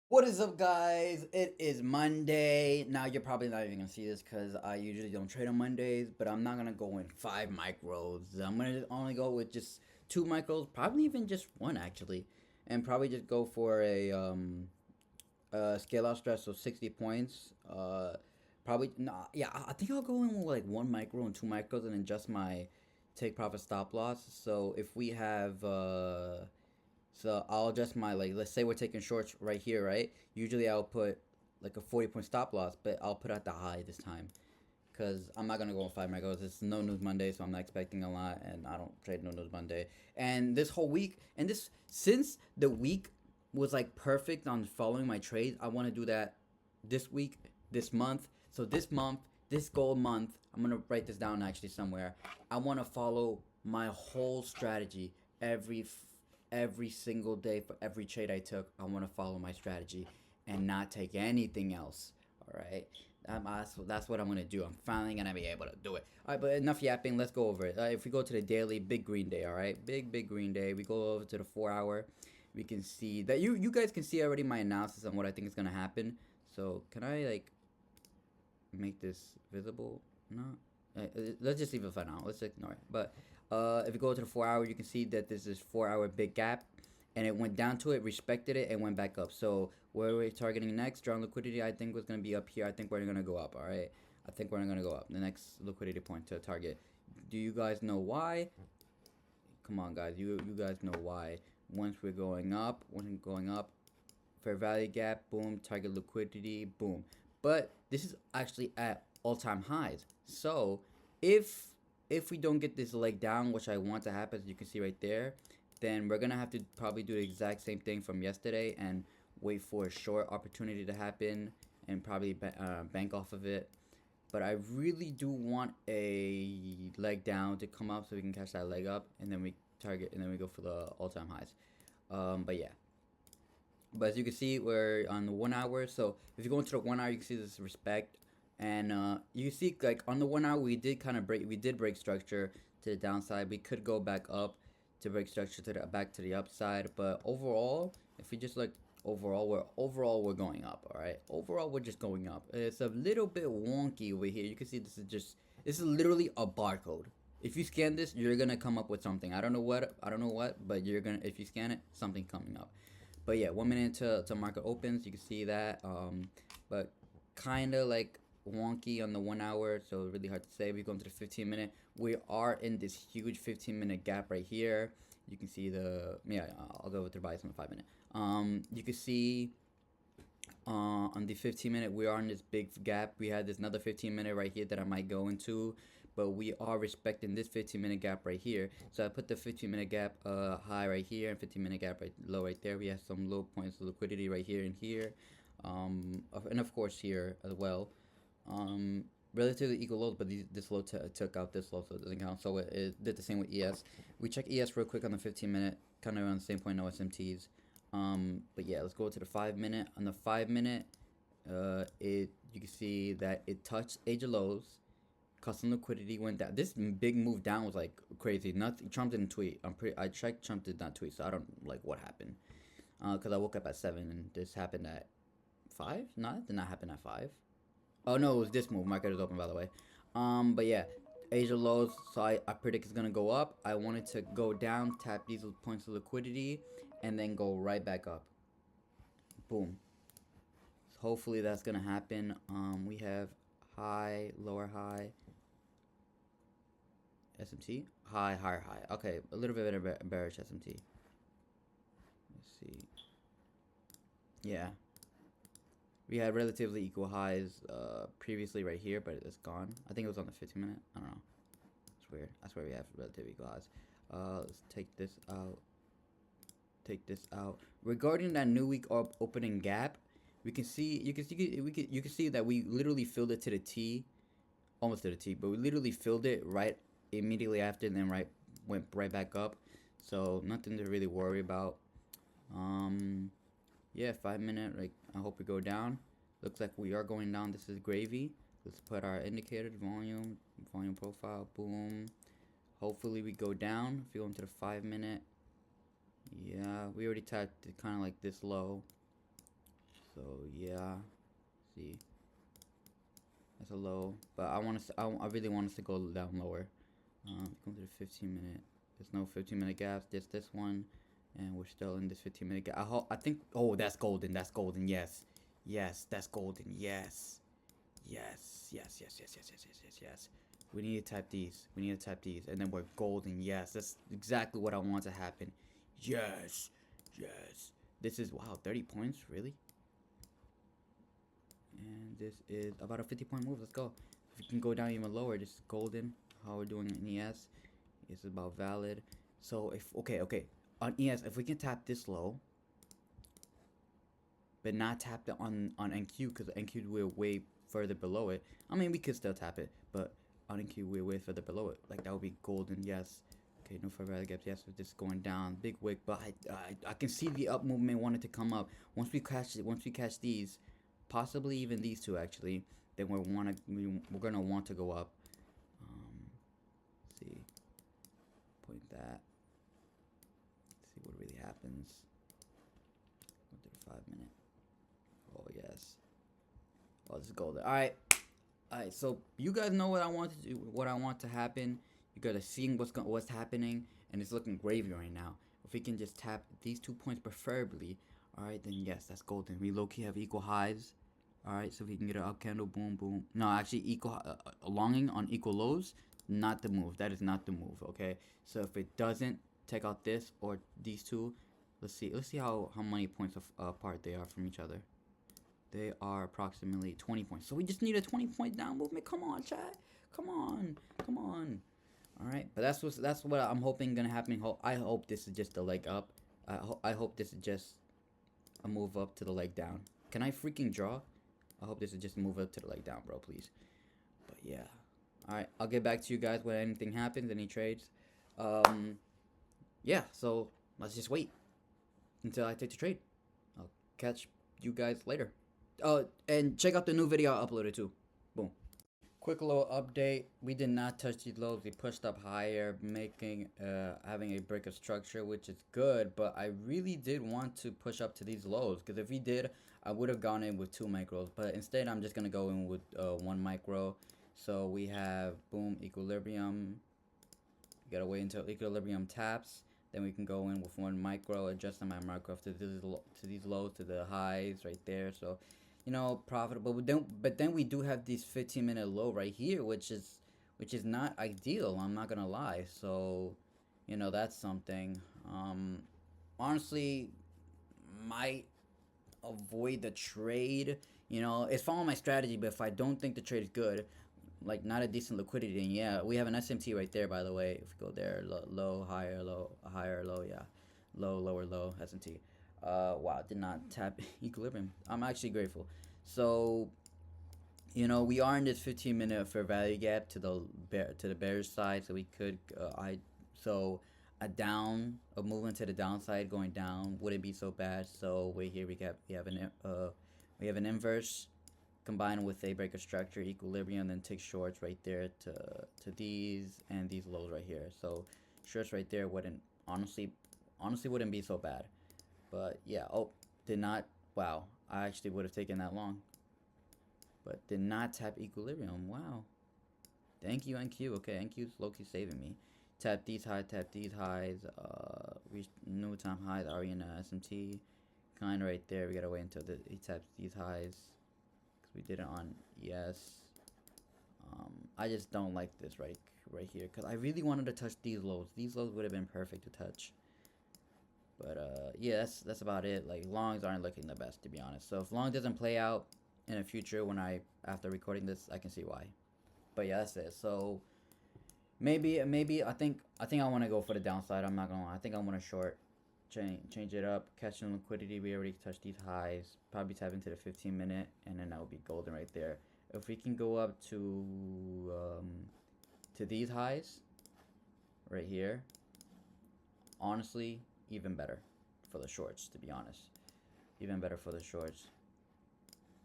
What is up, guys? It is Monday. Now, you're probably not even gonna see this because I usually don't trade on Mondays, but I'm not gonna go in 5 micros. I'm gonna only go with just 2 micros, probably even just one actually, and probably just go for a scale out stretch, so 60 points. Probably nah, yeah. I think I'll go in with like 1 micro and 2 micros and adjust my take profit stop loss. So if we have so I'll adjust my, like, let's say we're taking shorts right here, right? Usually I'll put like a 40 point stop loss, but I'll put at the high this time because I'm not gonna go on 5 micros. It's no news Monday, so I'm not expecting a lot, and I don't trade no news Monday. And this whole week, and this since the week was like perfect on following my trades, I want to do that this week, this month. So this month, this gold month, I'm gonna write this down actually somewhere. I want to follow my whole strategy every single day for every trade I took. I want to follow my strategy and not take anything else. All right. That's what I'm gonna do. I'm finally gonna be able to do it. All right, but enough yapping. Let's go over it. If we go to the daily, big green day. All right, big green day. We go over to the 4 hour. We can see that you guys can see already my analysis on what I think is gonna happen. So can I like make this visible? No. Let's just leave it for now. Let's ignore it. But if you go to the 4 hour, you can see that this is 4 hour big gap, and it went down to it, respected it, and went back up. So where we're targeting next, strong liquidity, I think was gonna be up here. I think we're gonna go up. All right. I think we're gonna go up. The next liquidity point to target. Do you guys know why? Come on, guys. You guys know why. Once we're going up, fair value gap, boom, target liquidity, boom. But this is actually at all-time highs. So if if we don't get this leg down, which I want to happen, as you can see right there, then we're gonna have to probably do the exact same thing from yesterday and wait for a short opportunity to happen and probably bank off of it. But I really do want a leg down to come up so we can catch that leg up, and then we target, and then we go for the all-time highs. But yeah, but as you can see, we're on the 1 hour. So if you go into the 1 hour, you can see this respect, and you see like on the 1 hour, we did break structure to the downside. We could go back up to break structure to the back to the upside, but overall, if we just look overall we're going up. All right, overall we're just going up. It's a little bit wonky over here. You can see this is literally a barcode. If you scan this, you're gonna come up with something. I don't know what, but you're gonna, if you scan it, something coming up. But yeah, 1 minute to market opens, you can see that. But kind of like wonky on the 1 hour, so really hard to say. We go into the 15 minute. We are in this huge 15 minute gap right here. You can see I'll go with the bias on the 5 minute. You can see on the 15 minute, we are in this big gap. We had this another 15 minute right here that I might go into, but we are respecting this 15 minute gap right here. So I put the 15 minute gap high right here and 15 minute gap right low right there. We have some low points of liquidity right here and here, and of course here as well. Relatively equal lows, but this low took out this low, so it doesn't count. So it did the same with ES. We check ES real quick on the 15 minute, kind of around the same point, no SMTs. But yeah, let's go to the 5 minute. On the 5 minute, you can see that it touched age of lows. Custom liquidity went down. This big move down was like crazy. Nothing. Trump didn't tweet. I checked. Trump did not tweet, so I don't like what happened. Cause I woke up at 7 and this happened at 5. No, it did not happen at 5. Oh no, it was this move. Market is open, by the way. But yeah, Asia lows. So I predict it's gonna go up. I wanted to go down, tap these points of liquidity, and then go right back up. Boom. Hopefully that's gonna happen. We have high, lower high, SMT, high, higher high. Okay, a little bit of bearish SMT. Let's see. Yeah, we had relatively equal highs previously right here, but it's gone. I think it was on the 15 minute. I don't know. It's weird. I swear we have relatively equal highs. Let's take this out. Take this out. Regarding that new week opening gap, we can see you can see that we literally filled it to the T, almost to the T, but we literally filled it right immediately after, and then went right back up. So nothing to really worry about. Yeah, 5 minute. Like, I hope we go down. Looks like we are going down. This is gravy. Let's put our indicator volume profile. Boom. Hopefully we go down. If you go into the 5 minute, yeah, we already tapped it kind of like this low. So yeah, see, that's a low, but I really want us to go down lower. Go to the 15 minute. There's no 15-minute gaps. There's this one, and we're still in this 15-minute gap. I think. Oh, that's golden. That's golden. Yes, yes, that's golden. Yes, yes, yes, yes, yes, yes, yes, yes, yes, yes. We need to tap these. We need to tap these, and then we're golden. Yes, that's exactly what I want to happen. Yes, yes. This is wow. 30 points, really? And this is about a 50-point move. Let's go. If we can go down even lower, this is golden. How we're doing in ES is about valid. So if okay, on ES, if we can tap this low, but not tap it on NQ, because NQ we're way further below it. I mean, we could still tap it, but on NQ we're way further below it. Like that would be golden. Yes. Okay, no further gaps. Yes, with this going down, big wick, but I can see the up movement wanted to come up. Once we catch these, possibly even these two actually, then we're gonna want to go up. See, point that. See what really happens. Go to the 5 minute. Oh yes. Oh, this is golden. All right. So you guys know what I want to do. What I want to happen. You guys are seeing what's happening, and it's looking gravy right now. If we can just tap these 2 points preferably, all right, then yes, that's golden. We low key have equal highs. All right, so if we can get an up candle, boom, boom. No, actually, equal longing on equal lows, not the move. That is not the move. Okay, so if it doesn't take out this or these two, let's see how many points apart they are from each other. They are approximately 20 points. So we just need a 20-point down movement. Come on, chat. Come on. Come on. All right. But that's what I'm hoping gonna happen. I hope this is just a leg up. I hope this is just a move up to the leg down. Can I freaking draw? I hope this is just a move up to the leg down, bro. Please. But yeah. All right. I'll get back to you guys when anything happens, any trades. Yeah. So let's just wait until I take the trade. I'll catch you guys later. And check out the new video I uploaded too. Boom. Quick little update. We did not touch these lows. We pushed up higher, making having a break of structure, which is good. But I really did want to push up to these lows, because if we did, I would have gone in with 2 micros. But instead, I'm just gonna go in with 1 micro. So we have boom, equilibrium. You gotta wait until equilibrium taps. Then we can go in with 1 micro, adjusting my micro to these lows, to the highs right there. So, you know, profitable. But then we do have this 15-minute low right here, which is not ideal. I'm not gonna lie. So, you know, that's something. Honestly, might avoid the trade. You know, it's following my strategy. But if I don't think the trade is good, like not a decent liquidity, and yeah, we have an SMT right there, by the way. If we go there, low, higher, low, higher, low, yeah, low, lower, low, SMT. Wow, did not tap equilibrium. I'm actually grateful. So, you know, we are in this 15-minute fair value gap to the bearish side, so we could so a movement to the downside going down wouldn't be so bad. So wait, here we have an inverse combined with a breaker structure, equilibrium, then take shorts right there to these and these lows right here. So shorts right there wouldn't honestly wouldn't be so bad. But yeah, oh, did not, wow, I actually would have taken that long. But did not tap equilibrium. Wow. Thank you, NQ. Okay, NQ's low-key saving me. Tap these highs, reach new time highs, already in SMT. Kind of right there. We gotta wait until he taps these highs, because we did it on ES. I just don't like this right here, because I really wanted to touch these lows. These lows would have been perfect to touch. But yeah, that's about it. Like, longs aren't looking the best, to be honest. So if long doesn't play out in the future, after recording this, I can see why. But yeah, that's it. So maybe I think I want to go for the downside. I'm not gonna lie. I think I want to short, change it up, catch some liquidity. We already touched these highs. Probably tap into the 15-minute, and then that would be golden right there. If we can go up to these highs right here, honestly, even better for the shorts, to be honest. Even better for the shorts.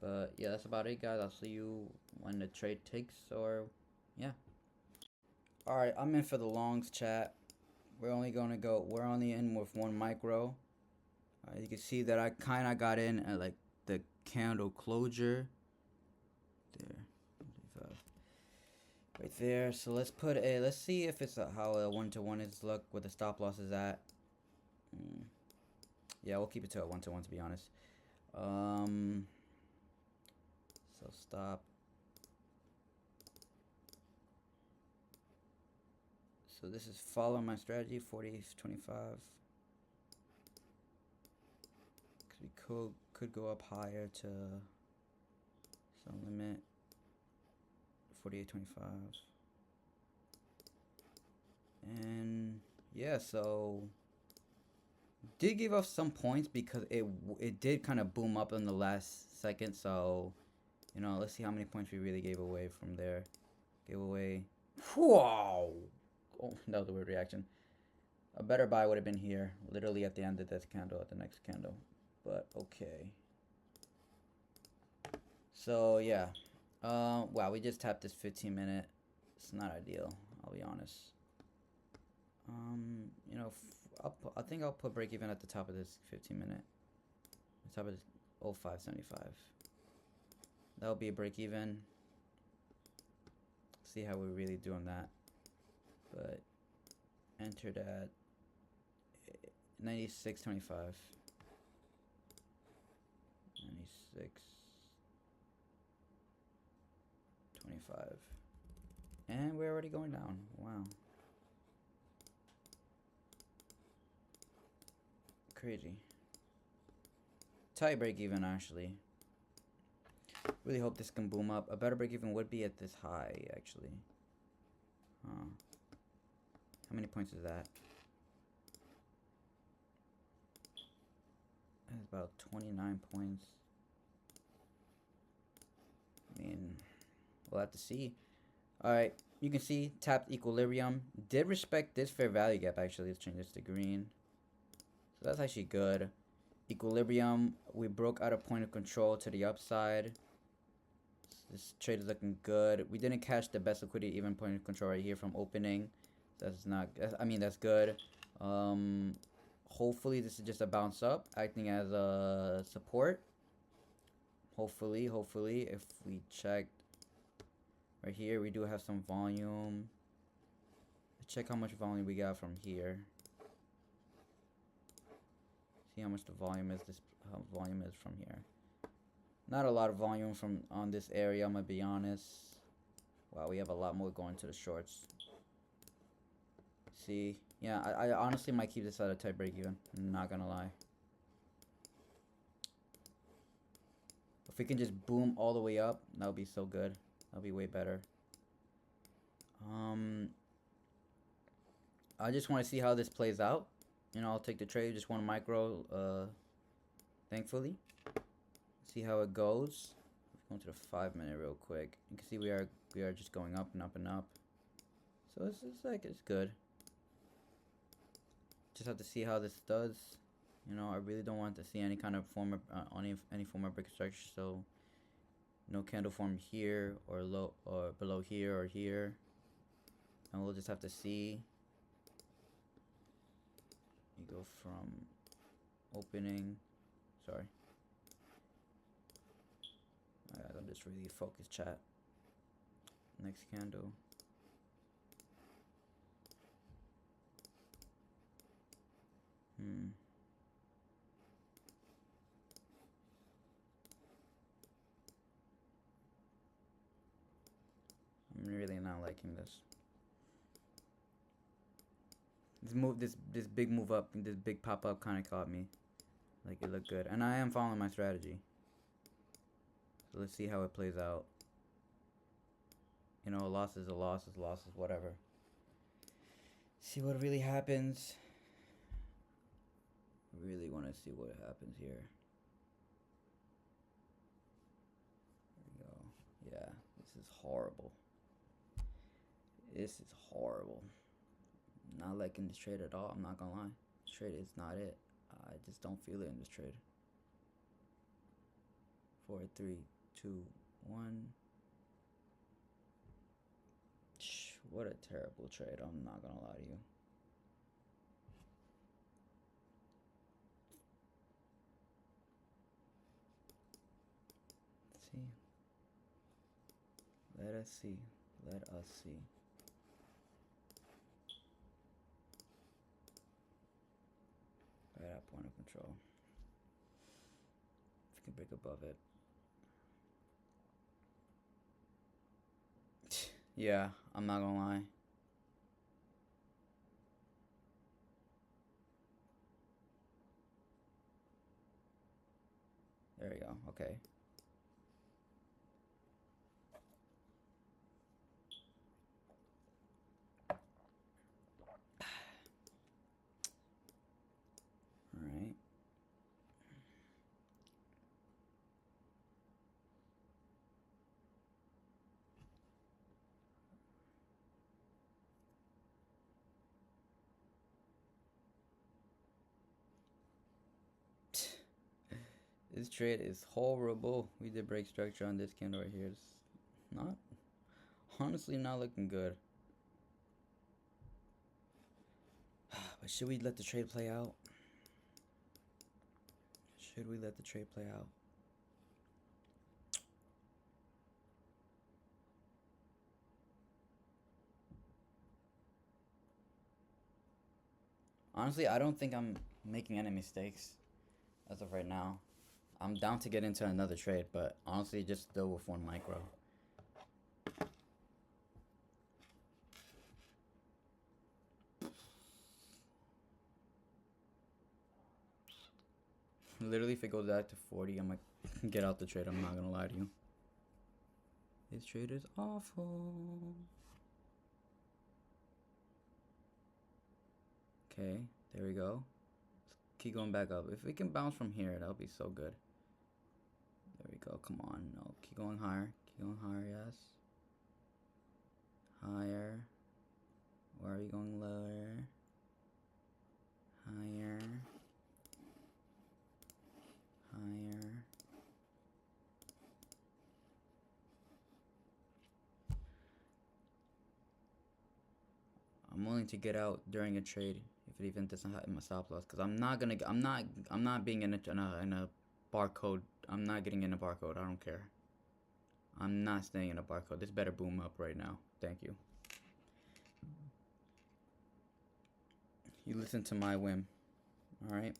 But yeah, that's about it, guys. I'll see you when the trade takes, or yeah. Alright, I'm in for the longs, chat. We're only in with 1 micro. You can see that I kind of got in at like the candle closure. There, 25. Right there. So let's put a. Let's see if it's how a 1-to-1 is look where the stop loss is at. Yeah, we'll keep it to a 1-to-1 to be honest. So stop. So this is following my strategy, 40-25. Cause we could go up higher to some limit. 48.25. And yeah, so did give us some points because it did kind of boom up in the last second. So you know, let's see how many points we really gave away from there. Give away. Wow. Oh, that was a weird reaction. A better buy would have been here, literally at the end of this candle, at the next candle. But okay. So yeah. Wow, we just tapped this 15-minute. It's not ideal, I'll be honest. You know, I think I'll put break even at the top of this 15-minute. The top of this 0575. That'll be a break even. See how we really do on that. But entered at 96.25. 96.25. And we're already going down. Wow. Crazy. Tight break even actually. Really hope this can boom up. A better break even would be at this high actually. Huh. How many points is that? That's about 29 points. I mean, we'll have to see. Alright, you can see tapped equilibrium. Did respect this fair value gap actually. Let's change this to green. So that's actually good. Equilibrium, we broke out a point of control to the upside. This trade is looking good. We didn't catch the best liquidity even point of control right here from opening. That's not, I mean, that's good. Hopefully this is just a bounce up, acting as a support. Hopefully, if we check right here, we do have some volume. Let's check how much volume we got from here. See how much the volume is. How volume is from here. Not a lot of volume from on this area. I'm gonna be honest. Wow, we have a lot more going to the shorts. See, yeah, I honestly might keep this at a tight break even. I'm not gonna lie. If we can just boom all the way up, that would be so good. That would be way better. I just want to see how this plays out. You know, I'll take the trade, just one micro, thankfully. See how it goes. Let's go to the 5-minute real quick. You can see we are just going up and up and up. So it's like it's good. Just have to see how this does. You know, I really don't want to see any kind of form of any form of break structure. So no candle form here or low or below here or here, and we'll just have to see. You go from opening. Sorry. Alright, I'll just really focus chat. Next candle. I'm really not liking this. This big move up, this big pop up kind of caught me. Like it looked good, and I am following my strategy. So let's see how it plays out. You know, a loss is a loss, whatever. See what really happens. Really want to see what happens here. There we go. Yeah, this is horrible. This is horrible. Not liking this trade at all. I'm not gonna lie. This trade is not it. I just don't feel it in this trade. 4, 3, 2, 1. What a terrible trade. I'm not gonna lie to you. see. Let us see. Let us see. Right at point of control. If you can break above it. Yeah, I'm not gonna lie. There we go. Okay. All right. This trade is horrible. We did break structure on this candle right here. It's not, honestly, not looking good. But should we let the trade play out? Should we let the trade play out? Honestly, I don't think I'm making any mistakes as of right now. I'm down to get into another trade, but honestly, just still with one micro. Literally, if it goes back to 40, I'm gonna get out the trade. I'm not gonna lie to you. This trade is awful. Okay, there we go. Let's keep going back up. If we can bounce from here, that'll be so good. There we go. Come on. No, keep going higher. Keep going higher, yes. Higher. Where are we going lower? Higher. Higher. I'm willing to get out during a trade if it even doesn't hit my stop loss, because I'm not being in a barcode. I'm not getting in a barcode. I don't care. I'm not staying in a barcode. This better boom up right now. Thank you. You listen to my whim. All right.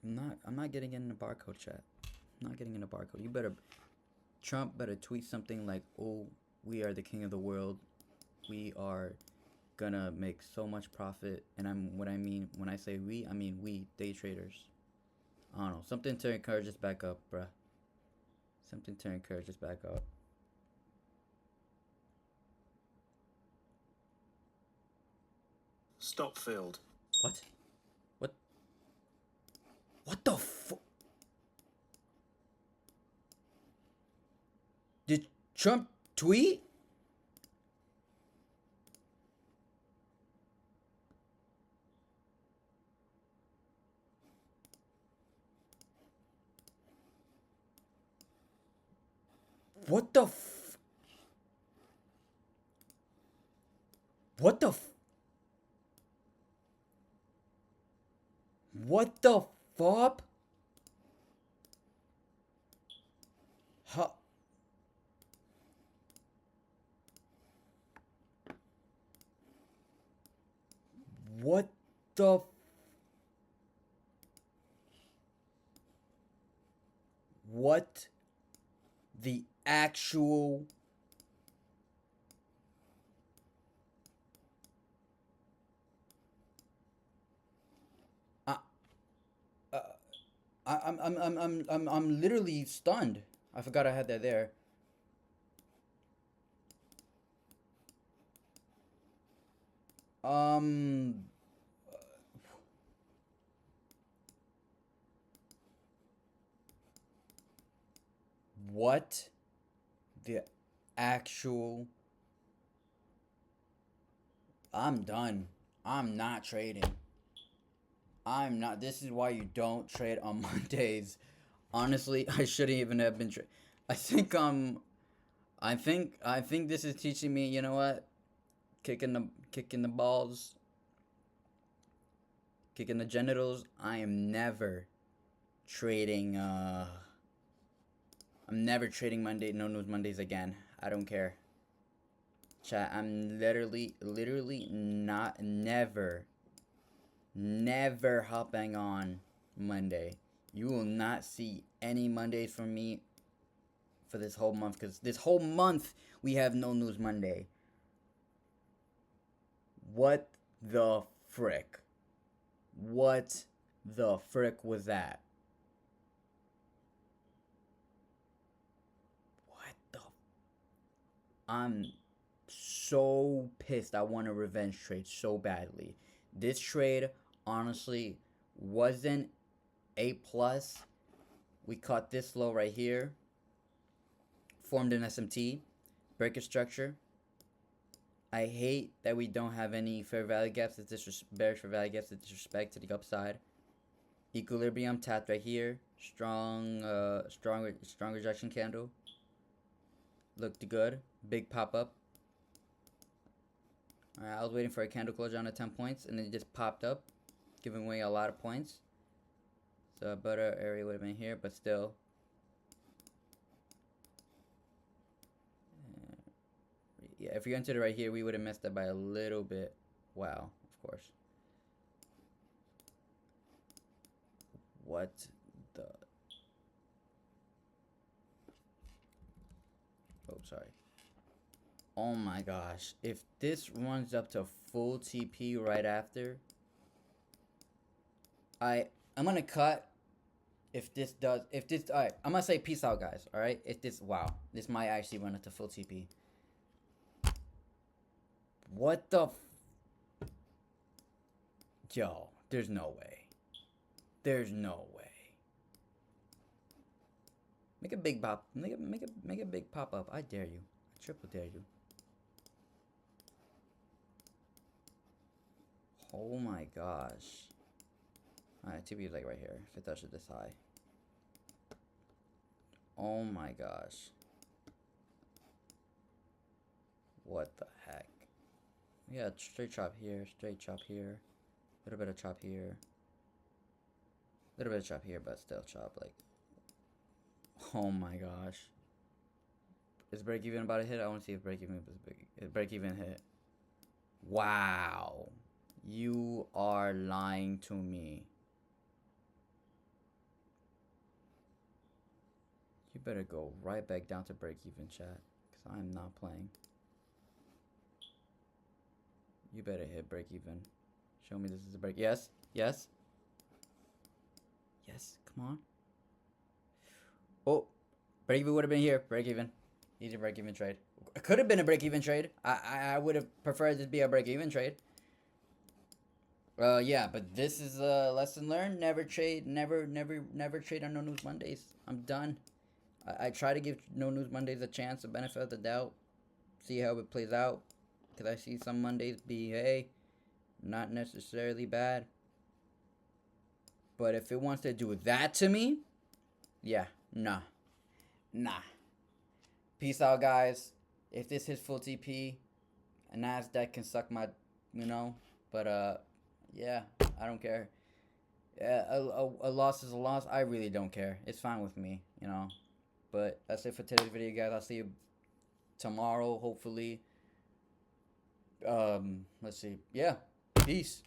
I'm not getting in a barcode, chat. I'm not getting in a barcode. You better, Trump better tweet something like, "Oh, we are the king of the world. We are gonna make so much profit." And when I say we, I mean we, day traders. I don't know, something to encourage us back up, bruh. Something to encourage us back up. Stop filled. What? What the fu- Did Trump tweet? What the f- What the f- What the fuck? Huh? What the What the actual uh, uh, I'm literally stunned. I forgot I had that there. Um what the actual I'm done. I'm not trading. I'm not. This is why you don't trade on Mondays. Honestly, I shouldn't even have been I think I think this is teaching me, you know what? Kicking the balls, kicking the genitals. I am never trading I'm never trading no news Mondays again. I don't care. Chat, I'm literally never hopping on Monday. You will not see any Mondays from me for this whole month, because this whole month we have no news Monday. What the frick? What the frick was that? What the? I'm so pissed. I want a revenge trade so badly. This trade, honestly, wasn't A+. We caught this low right here. Formed an SMT. Breaker structure. I hate that we don't have any fair value gaps. It's bearish fair value gaps. It's disrespect to the upside. Equilibrium tapped right here. Strong rejection candle. Looked good. Big pop up. Alright, I was waiting for a candle closure on the 10 points, and then it just popped up, giving away a lot of points. So a better area would have been here, but still. Yeah, if we entered it right here, we would have messed up by a little bit. Wow, of course. What the? Oh, sorry. Oh my gosh. If this runs up to full TP right after, I'm gonna cut. If this, alright, I'm gonna say peace out, guys. Alright? If this, wow. This might actually run up to full TP. What the? Yo, there's no way. There's no way. Make a big pop. Make a big pop up. I dare you. I triple dare you. Oh my gosh. Alright, TP is like right here. If it touches this high. Oh my gosh. What the heck? Yeah, straight chop here, straight chop here. A little bit of chop here. A little bit of chop here, but still chop, like. Oh my gosh. Is break even about to hit? I want to see if break even is big. Is break even hit? Wow. You are lying to me. You better go right back down to break even, chat. Because I'm not playing. You better hit break even. Show me this is a break. Yes. Yes. Yes. Come on. Oh. Break even would have been here. Break even. Easy break even trade. It could have been a break even trade. I would have preferred this to be a break even trade. Yeah, but this is a lesson learned. Never trade on No News Mondays. I'm done. I try to give No News Mondays a chance, a benefit of the doubt. See how it plays out. Because I see some Mondays be, hey, not necessarily bad. But if it wants to do that to me, yeah, nah. Peace out, guys. If this hits full TP, a NASDAQ can suck my, but, yeah, I don't care. A loss is a loss. I really don't care. It's fine with me, But that's it for today's video, guys. I'll see you tomorrow, hopefully. Let's see. Yeah. Peace.